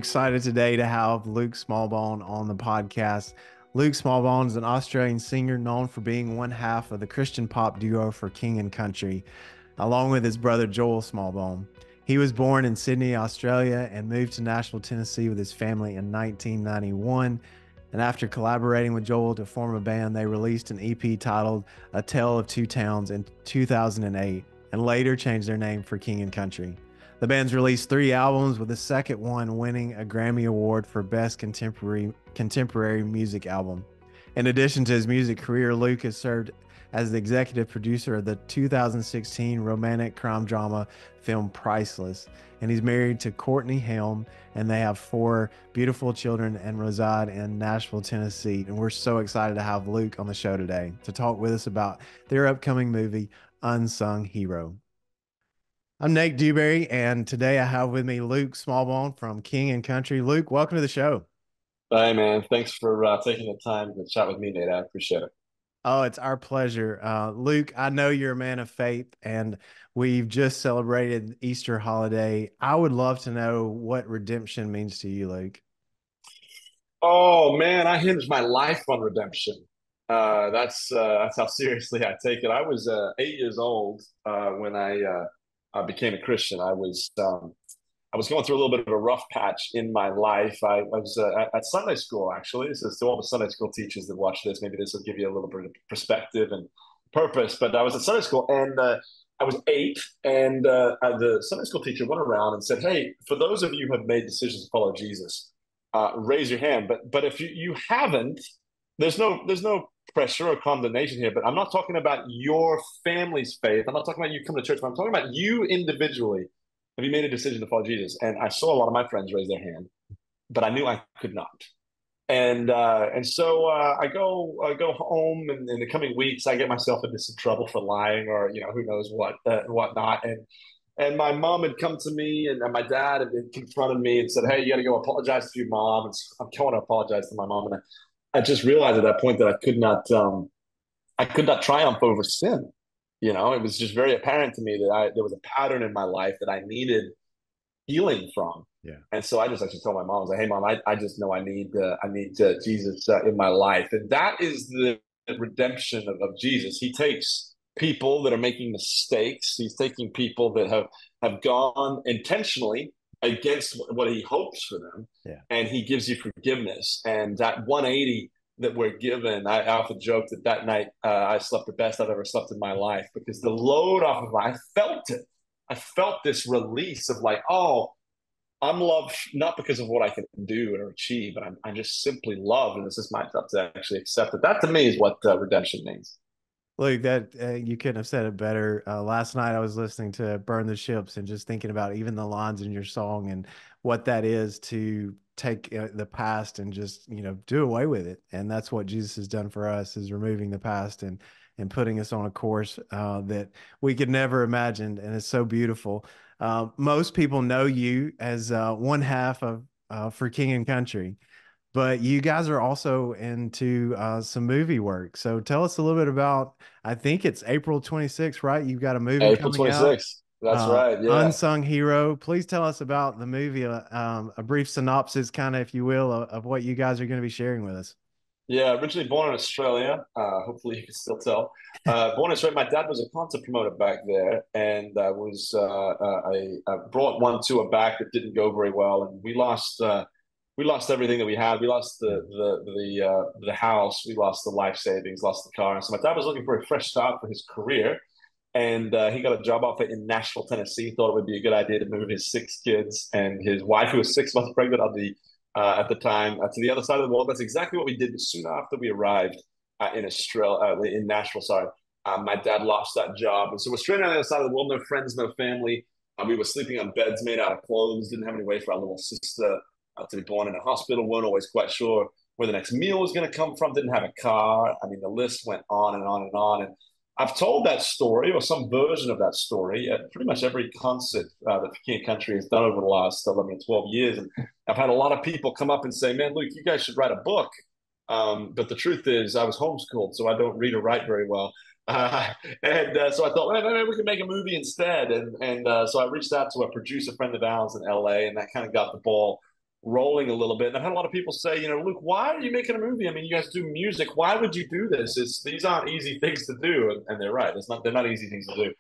excited today to have Luke Smallbone on the podcast. Luke Smallbone is an Australian singer known for being one half of the Christian pop duo for King and Country, along with his brother Joel Smallbone. He was born in Sydney, Australia, and moved to Nashville, Tennessee with his family in 1991. And after collaborating with Joel to form a band, they released an EP titled A Tale of Two Towns in 2008 and later changed their name for King and Country. The band's released 3 albums, with the second one winning a Grammy Award for Best Contemporary Music Album. In addition to his music career, Luke has served as the executive producer of the 2016 romantic crime drama film Priceless, and he's married to Courtney Helm, and they have 4 beautiful children and reside in Nashville, Tennessee. And we're so excited to have Luke on the show today to talk with us about their upcoming movie, Unsung Hero. I'm Nate Dewberry, and today I have with me Luke Smallbone from King and Country. Luke, welcome to the show. Hi, man. Thanks for taking the time to chat with me, Nate. I appreciate it. Oh, it's our pleasure. Luke, I know you're a man of faith, and we've just celebrated Easter holiday. I would love to know what redemption means to you, Luke. Oh man, I hinged my life on redemption. That's how seriously I take it. I was 8 years old when I became a Christian. I was going through a little bit of a rough patch in my life. I was at Sunday school, actually. This is to all the Sunday school teachers that watch this. Maybe this will give you a little bit of perspective and purpose. But I was at Sunday school, and I was 8, and the Sunday school teacher went around and said, "Hey, for those of you who have made decisions to follow Jesus, raise your hand. But if you haven't, there's no pressure or condemnation here. But I'm not talking about your family's faith. I'm not talking about you coming to church. But I'm talking about you individually. Have you made a decision to follow Jesus?" And I saw a lot of my friends raise their hand, but I knew I could not. And so I go home, and in the coming weeks, I get myself into some trouble for lying, or who knows what whatnot. And my mom had come to me, and my dad had confronted me and said, "Hey, you got to go apologize to your mom." And so I'm going to apologize to my mom, and I just realized at that point that I could not triumph over sin. It was just very apparent to me that there was a pattern in my life that I needed healing from. Yeah. And so I just actually told my mom, I was like, "Hey, mom, I just know I need Jesus in my life." And that is the redemption of Jesus. He takes people that are making mistakes. He's taking people that have gone intentionally against what he hopes for them, Yeah. and he gives you forgiveness. And that 180 that we're given, I often joke that night I slept the best I've ever slept in my life, because the load off of I felt it. I felt this release of like, oh, I'm loved not because of what I can do or achieve, but I'm just simply loved, and this is my job to actually accept it. That to me is what redemption means. Luke, that you couldn't have said it better. Last night I was listening to Burn the Ships and just thinking about even the lines in your song and what that is to take the past and just, do away with it. And that's what Jesus has done for us, is removing the past and putting us on a course that we could never imagine. And it's so beautiful. Most people know you as one half of for King and Country. But you guys are also into some movie work. So tell us a little bit about, I think it's April 26th, right? You've got a movie April coming out, 26th. That's right. Yeah. Unsung Hero. Please tell us about the movie, a brief synopsis, kind of, if you will, of what you guys are going to be sharing with us. Yeah, originally born in Australia. Hopefully you can still tell. Born in Australia. My dad was a concert promoter back there, and I brought one tour back that didn't go very well, and we lost everything that we had. We lost the house, we lost the life savings, lost the car. And so my dad was looking for a fresh start for his career, and he got a job offer in Nashville, Tennessee. Thought it would be a good idea to move his 6 kids and his wife, who was 6 months pregnant at the time, to the other side of the world. That's exactly what we did. But soon after we arrived in Nashville, sorry, my dad lost that job, and so we're straight on the other side of the world. No friends, no family. We were sleeping on beds made out of clothes. Didn't have any way for our little sister to be born in a hospital. Weren't always quite sure where the next meal was going to come from. Didn't have a car. I mean, the list went on and on and on. And I've told that story, or some version of that story, at pretty much every concert that King Country has done over the last 11 or 12 years. And I've had a lot of people come up and say, "Man, Luke, you guys should write a book." But the truth is, I was homeschooled, so I don't read or write very well. Uh, so I thought, well, maybe we can make a movie instead. And so I reached out to a producer friend of ours in LA, and that kind of got the ball rolling a little bit. And I've had a lot of people say, Luke, why are you making a movie? I mean, you guys do music. Why would you do this? These aren't easy things to do. And they're right. They're not easy things to do.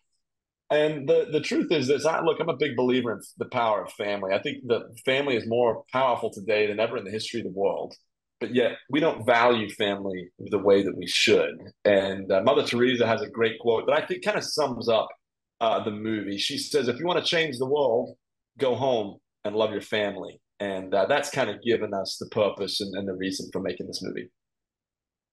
And the truth is this, look, I'm a big believer in the power of family. I think that family is more powerful today than ever in the history of the world. But yet we don't value family the way that we should. And Mother Teresa has a great quote that I think kind of sums up the movie. She says, if you want to change the world, go home and love your family. And that's kind of given us the purpose and the reason for making this movie.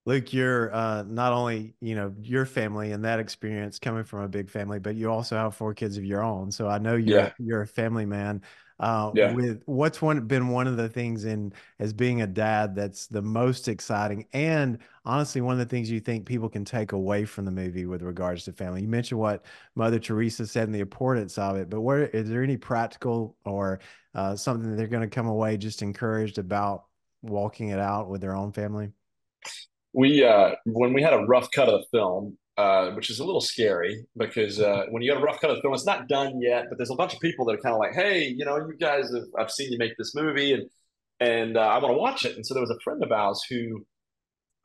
Luke, you're not only, your family and that experience coming from a big family, but you also have four kids of your own. So I know Yeah, you're a family man. yeah. With what's been one of the things in as being a dad that's the most exciting, and honestly, one of the things you think people can take away from the movie with regards to family. You mentioned what Mother Teresa said and the importance of it, but where is there any practical or something that they're going to come away just encouraged about walking it out with their own family? We when we had a rough cut of the film, which is a little scary because when you got a rough cut of the film, it's not done yet, but there's a bunch of people that are kind of like, hey, you guys I've seen you make this movie and I want to watch it. And so there was a friend of ours who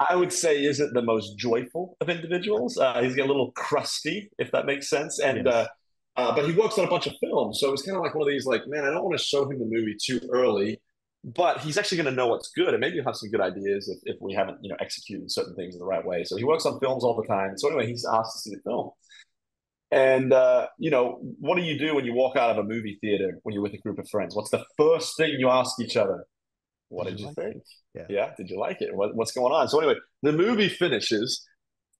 I would say isn't the most joyful of individuals. He's got a little crusty, if that makes sense. And Yes. but he works on a bunch of films, so it was kind of like one of these, like, man, I don't want to show him the movie too early, but he's actually going to know what's good, and maybe he'll have some good ideas if we haven't, executed certain things in the right way. So he works on films all the time. So anyway, he's asked to see the film, and what do you do when you walk out of a movie theater when you're with a group of friends? What's the first thing you ask each other? What Did you did you like it? think? Yeah. Yeah, did you like it? What's going on? So anyway, the movie finishes,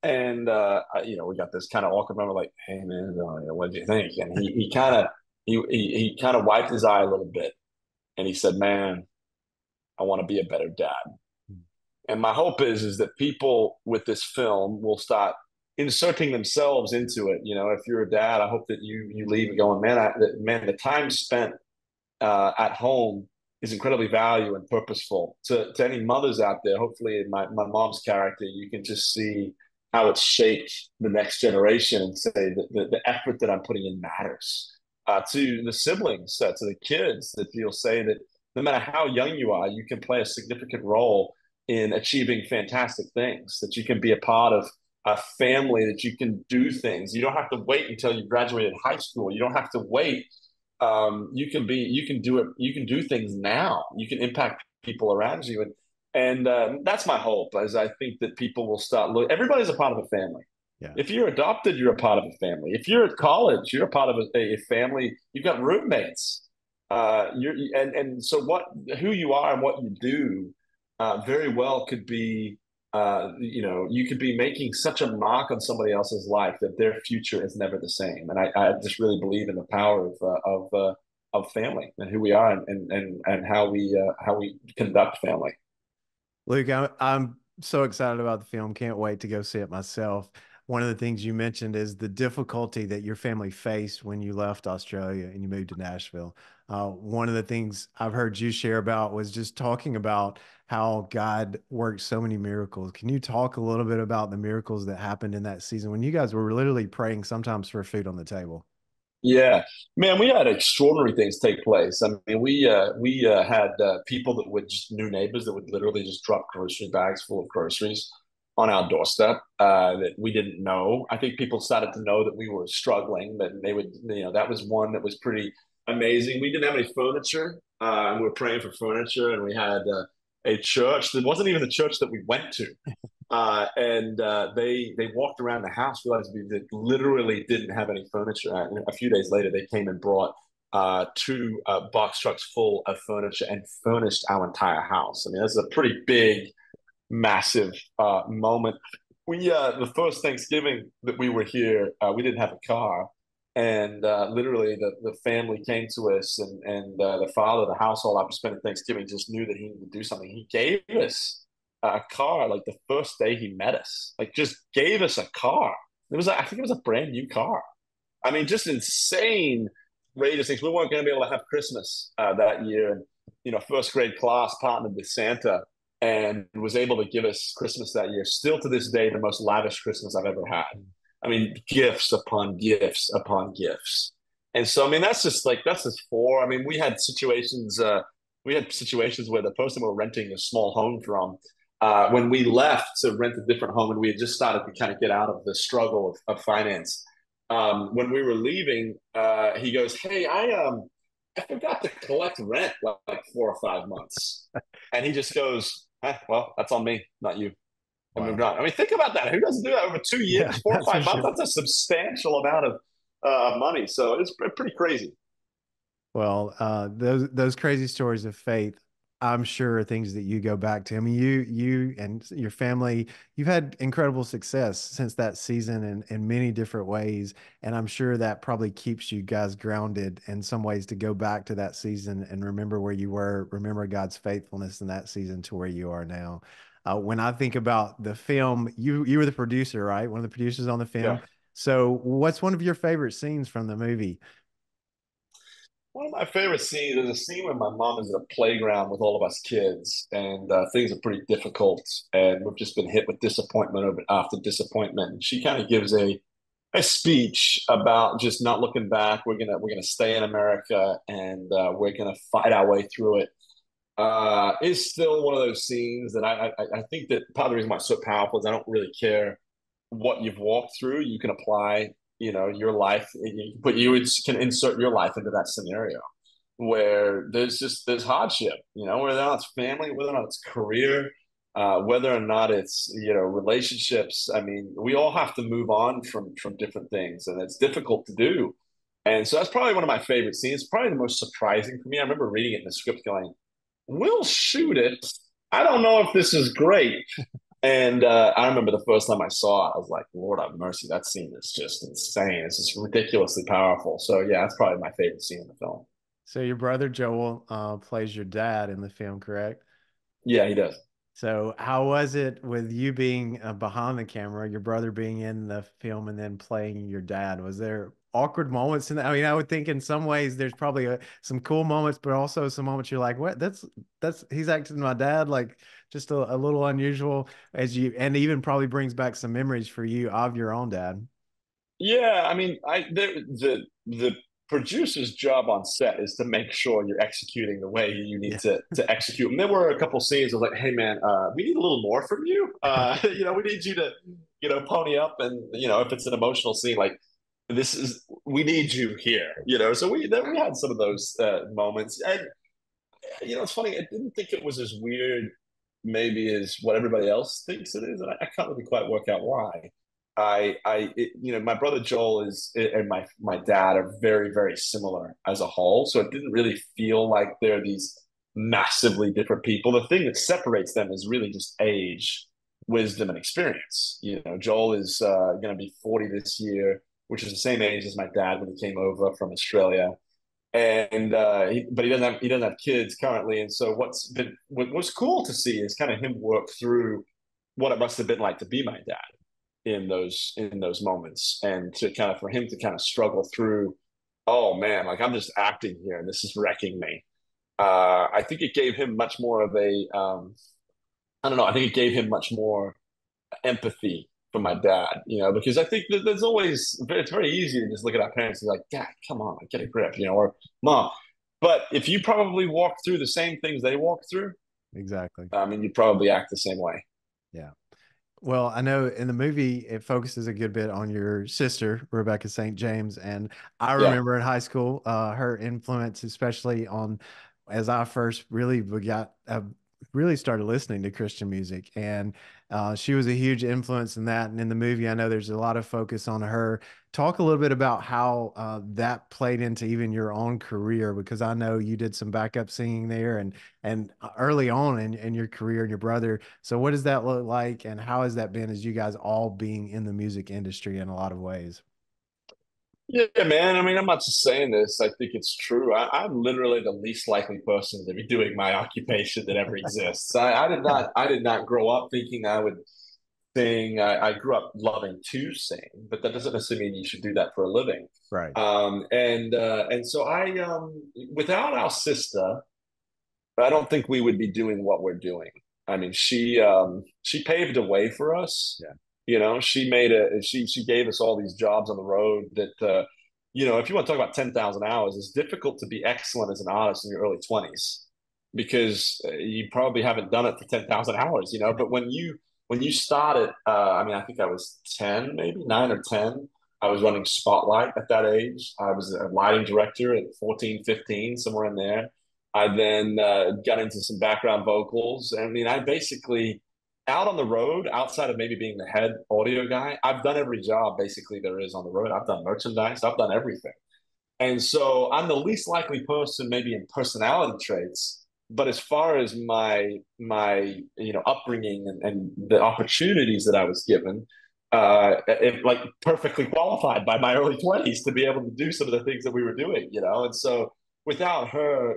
and we got this kind of awkward moment, like, "Hey man, what did you think?" And he kind of wiped his eye a little bit, and he said, "Man, I want to be a better dad." And my hope is that people with this film will start inserting themselves into it. If you're a dad, I hope that you leave going, man, the time spent at home is incredibly valuable and purposeful. To any mothers out there, hopefully in my mom's character, you can just see how it's shaped the next generation and say that the effort that I'm putting in matters. To the siblings, to the kids, that you'll say that no matter how young you are, you can play a significant role in achieving fantastic things, that you can be a part of a family, that you can do things. You don't have to wait until you graduated high school. You don't have to wait. You can do it. You can do things now. You can impact people around you, and that's my hope. As I think that people will start look. Everybody's a part of a family. Yeah. If you're adopted, you're a part of a family. If you're at college, you're a part of a family. You've got roommates. And so who you are and what you do, very well could be you could be making such a mark on somebody else's life that their future is never the same. And I just really believe in the power of family and who we are and how we conduct family. Luke, I'm so excited about the film. Can't wait to go see it myself. One of the things you mentioned is the difficulty that your family faced when you left Australia and you moved to Nashville. One of the things I've heard you share about was just talking about how God worked so many miracles. Can you talk a little bit about the miracles that happened in that season when you guys were literally praying sometimes for food on the table? Yeah, man, we had extraordinary things take place. I mean, we had people that would just new neighbors that would literally just drop grocery bags full of groceries on our doorstep that we didn't know. I think people started to know that we were struggling, but they would, that was one that was pretty amazing. We didn't have any furniture, and we were praying for furniture, and we had a church that wasn't even the church that we went to. And they walked around the house, realized we literally didn't have any furniture. And a few days later, they came and brought two box trucks full of furniture and furnished our entire house. I mean, this is a pretty big, massive moment. We the first Thanksgiving that we were here, we didn't have a car, and literally the family came to us, and the father of the household after spending Thanksgiving just knew that he needed to do something. He gave us a car like the first day he met us, like just gave us a car. It was I think it was a brand new car. I mean, just insane, outrageous things. We weren't going to be able to have Christmas that year, and first grade class partnered with Santa and was able to give us Christmas that year. Still to this day, the most lavish Christmas I've ever had. I mean, gifts upon gifts upon gifts. And so, I mean, that's just four. I mean, we had situations. we had situations where the person we're renting a small home from, when we left to rent a different home and we had just started to kind of get out of the struggle of finance, when we were leaving, he goes, "Hey, I forgot to collect rent like 4 or 5 months," and he just goes, "Well, that's on me, not you." And moved Wow. on. I mean, think about that. Who doesn't do that over two Yeah, years, four or that's for five months? sure. That's a substantial amount of money. So it's pretty crazy. Well, those crazy stories of faith, I'm sure are things that you go back to. I mean, you and your family, you've had incredible success since that season in many different ways, and I'm sure that probably keeps you guys grounded in some ways to go back to that season and remember where you were, remember God's faithfulness in that season to where you are now. When I think about the film, you were the producer, right? One of the producers on the film. Yeah. So, what's one of your favorite scenes from the movie? One of my favorite scenes is a scene where my mom is at a playground with all of us kids, and things are pretty difficult, and we've just been hit with disappointment after disappointment. And she kind of gives a speech about just not looking back. We're gonna stay in America, and we're gonna fight our way through it. Is still one of those scenes that I think that part of the reason why it's so powerful is I don't really care what you've walked through. You can apply, your life, but can insert your life into that scenario where there's hardship, whether or not it's family, whether or not it's career, whether or not it's relationships. I mean, we all have to move on from different things, and it's difficult to do. And so that's probably one of my favorite scenes. Probably the most surprising for me. I remember reading it in the script, going, "We'll shoot it. I don't know if this is great." And I remember the first time I saw it, I was like, "Lord have mercy, that scene is just insane. It's just ridiculously powerful." So yeah, that's probably my favorite scene in the film. So your brother Joel plays your dad in the film, correct? Yeah, he does. So how was it with you being behind the camera, your brother being in the film and then playing your dad? Was there awkward moments in that? I mean, I would think in some ways there's probably some cool moments, but also some moments you're like, what? That's he's acting my dad, like just a little unusual as you, and even probably brings back some memories for you of your own dad. Yeah, I mean, the producer's job on set is to make sure you're executing the way you need Yeah. to execute. And there were a couple scenes I was like, "Hey, man, we need a little more from you. We need you to, pony up." And if it's an emotional scene, like we need you here. So we had some of those moments, and it's funny. I didn't think it was as weird, maybe as what everybody else thinks it is, and I can't really quite work out why. My brother Joel and my dad are very, very similar as a whole, so it didn't really feel like they're these massively different people. The thing that separates them is really just age, wisdom, and experience. Joel is going to be 40 this year, which is the same age as my dad when he came over from Australia, and but he doesn't have kids currently. And so what was cool to see is kind of him work through what it must have been like to be my dad in those moments, and to kind of for him to kind of struggle through, oh man, like I'm just acting here and this is wrecking me. I think it gave him much more of a I don't know, I think it gave him much more empathy for my dad, because I think that it's very easy to just look at our parents and be like, "Dad, come on, like, get a grip," or "Mom." But if you probably walk through the same things they walk through, Exactly. I mean, you probably act the same way. Yeah. Well, I know in the movie it focuses a good bit on your sister, Rebecca St. James, and I Yeah. remember in high school her influence, especially on as I first really started listening to Christian music, and she was a huge influence in that. And in the movie, I know there's a lot of focus on her. Talk a little bit about how that played into even your own career, because I know you did some backup singing there, and early on in your career and your brother. So what does that look like, and how has that been as you guys all being in the music industry in a lot of ways? Yeah, man. I mean, I'm not just saying this. I think it's true. I'm literally the least likely person to be doing my occupation that ever exists. I did not grow up thinking I would sing. I grew up loving to sing, but that doesn't necessarily mean you should do that for a living. Right. And so without our sister, I don't think we would be doing what we're doing. I mean, she paved a way for us. Yeah. She gave us all these jobs on the road that if you want to talk about 10,000 hours, it's difficult to be excellent as an artist in your early 20s. because you probably haven't done it for 10,000 hours, but when you started, I mean, I think I was 10, maybe 9 or 10. I was running Spotlight at that age. I was a lighting director at 14, 15, somewhere in there. I then got into some background vocals. I mean, I basically, out on the road, outside of maybe being the head audio guy, I've done every job basically there is on the road. I've done merchandise, I've done everything. And so I'm the least likely person maybe in personality traits, but as far as my upbringing and the opportunities that I was given, it like perfectly qualified by my early 20s to be able to do some of the things that we were doing. And so without her,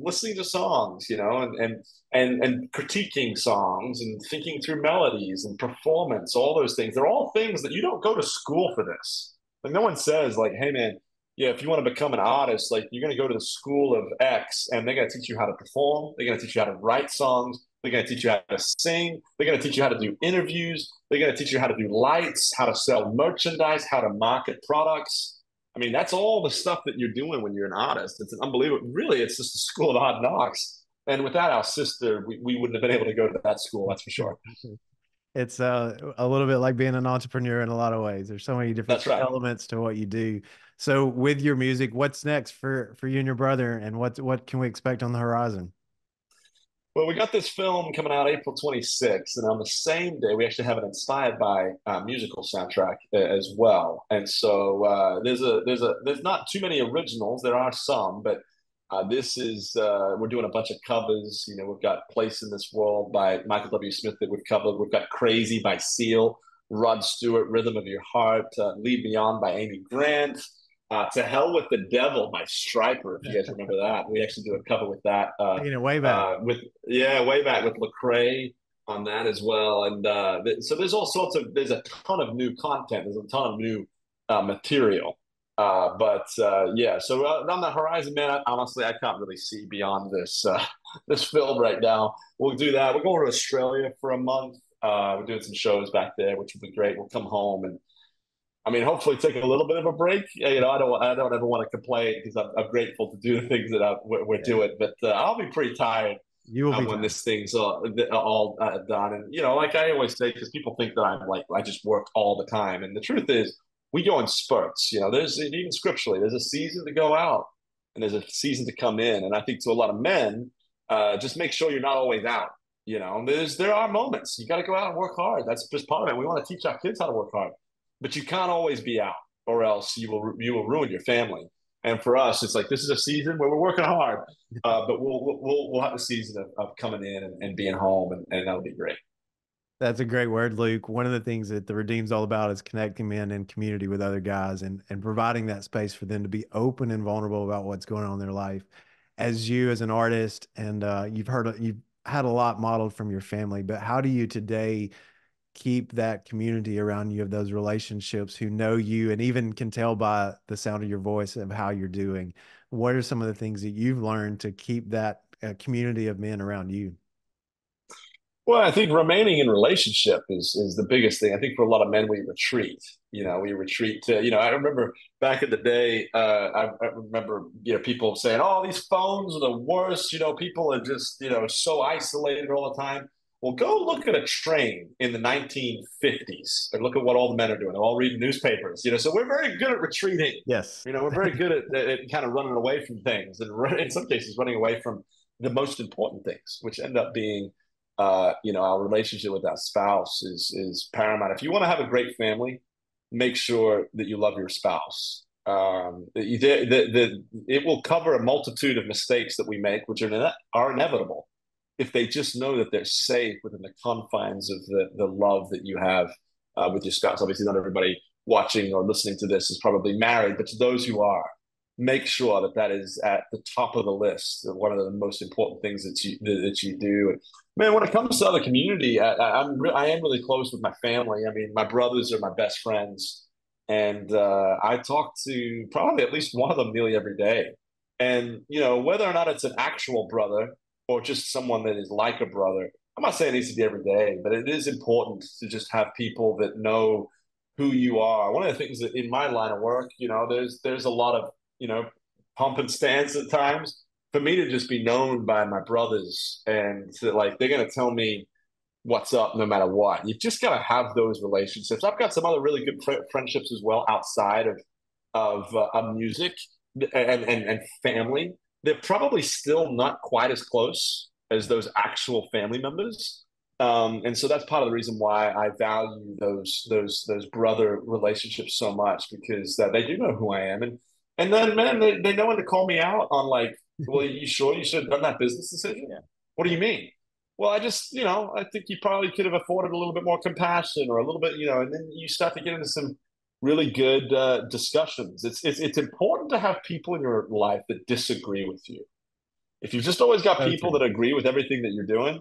listening to songs, and critiquing songs and thinking through melodies and performance, all those things, they're all things that you don't go to school for this. Like no one says like, hey man, yeah, if you want to become an artist, like you're going to go to the school of X and they're going to teach you how to perform. They're going to teach you how to write songs. They're going to teach you how to sing. They're going to teach you how to do interviews. They're going to teach you how to do lights, how to sell merchandise, how to market products. I mean, that's all the stuff that you're doing when you're an artist. It's unbelievable. Really, it's just a school of hard knocks. And without our sister, we wouldn't have been able to go to that school, that's for sure. It's a little bit like being an entrepreneur in a lot of ways. There's so many different That's right. elements to what you do. So with your music, what's next for you and your brother, and what can we expect on the horizon? Well, we got this film coming out April 26th, and on the same day, we actually have it inspired by a musical soundtrack as well. And so there's not too many originals. There are some, but this is we're doing a bunch of covers. We've got "Place in This World" by Michael W. Smith that we've covered. We've got "Crazy" by Seal, Rod Stewart, "Rhythm of Your Heart," "Lead Me On" by Amy Grant. "To Hell with the Devil" by Striper, if you guys remember that. We actually do a cover with that. Taking it way back. With yeah, way back with Lecrae on that as well. And so there's a ton of new content. There's a ton of new material. But yeah, so on the horizon, man, honestly, I can't really see beyond this this film right now. We'll do that. We're going to Australia for a month. We're doing some shows back there, which will be great. We'll come home and I mean, hopefully take a little bit of a break. I don't ever want to complain because I'm grateful to do the things that we're Yeah. doing. But I'll be pretty tired You will be when tired. this thing's all done. And like I always say, because people think that I'm like I just work all the time, and the truth is, we go in spurts. There's even scripturally, there's a season to go out, and there's a season to come in. And I think to a lot of men, just make sure you're not always out. There are moments you got to go out and work hard. That's just part of it. We want to teach our kids how to work hard, but you can't always be out, or else you will ruin your family. And for us, it's like this is a season where we're working hard, but we'll have a season of coming in and being home, and that'll be great. That's a great word, Luke. One of the things that the Redeem's all about is connecting men in community with other guys and providing that space for them to be open and vulnerable about what's going on in their life. As you, as an artist, and you've had a lot modeled from your family, but how do you today keep that community around you of those relationships who know you and even can tell by the sound of your voice of how you're doing? What are some of the things that you've learned to keep that community of men around you? Well, I think remaining in relationship is the biggest thing. I think for a lot of men, we retreat. We retreat to. I remember back in the day. I remember people saying, "Oh, these phones are the worst." People are just so isolated all the time. Well, go look at a train in the 1950s and look at what all the men are doing. They're all reading newspapers. So we're very good at retreating. Yes. We're very good at kind of running away from things, and in some cases, running away from the most important things, which end up being our relationship with our spouse is paramount. If you want to have a great family, make sure that you love your spouse. It will cover a multitude of mistakes that we make, which are inevitable, if they just know that they're safe within the confines of the love that you have with your spouse. Obviously, not everybody watching or listening to this is probably married, but to those who are, make sure that is at the top of the list. One of the most important things that you do. And man, when it comes to other community, I am really close with my family. I mean, my brothers are my best friends, and I talk to probably at least one of them nearly every day. And whether or not it's an actual brother or just someone that is like a brother, I'm not saying it needs to be every day, but it is important to just have people that know who you are. One of the things that in my line of work, there's a lot of you know, pump and stance at times. for me to just be known by my brothers and to, like, they're going to tell me what's up no matter what. You've just got to have those relationships. I've got some other really good friendships as well outside of music and family. They're probably still not quite as close as those actual family members. And so that's part of the reason why I value those brother relationships so much, because they do know who I am. And then, man, they know when to call me out on, like, well, are you sure you should have done that business decision? Yeah. What do you mean? Well, I think you probably could have afforded a little bit more compassion or a little bit, and then you start to get into some really good discussions. It's important to have people in your life that disagree with you. If you've just always got So people true. that agree with everything that you're doing,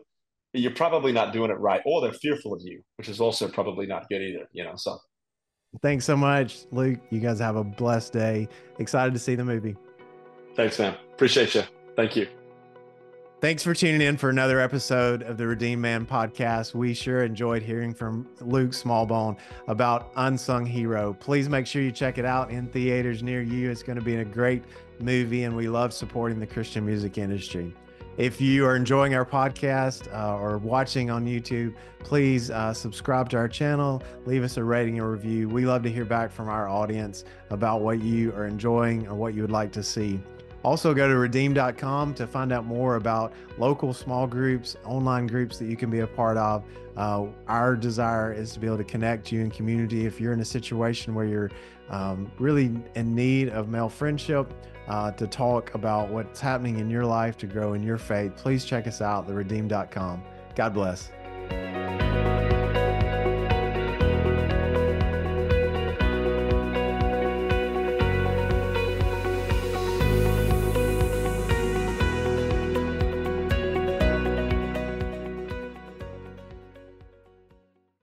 you're probably not doing it right, or they're fearful of you, which is also probably not good either. So Thanks so much, Luke. You guys have a blessed day. Excited to see the movie. thanks, man. Appreciate you. Thank you. Thanks for tuning in for another episode of the Redeemed Man podcast. We sure enjoyed hearing from Luke Smallbone about Unsung Hero. Please make sure you check it out in theaters near you. It's going to be a great movie, and we love supporting the Christian music industry. If you are enjoying our podcast or watching on YouTube, please subscribe to our channel, leave us a rating and review. We love to hear back from our audience about what you are enjoying or what you would like to see. Also, go to redeem.com to find out more about local small groups, online groups that you can be a part of. Our desire is to be able to connect you in community. If you're in a situation where you're really in need of male friendship, to talk about what's happening in your life to grow in your faith, please check us out, theredeem.com. God bless.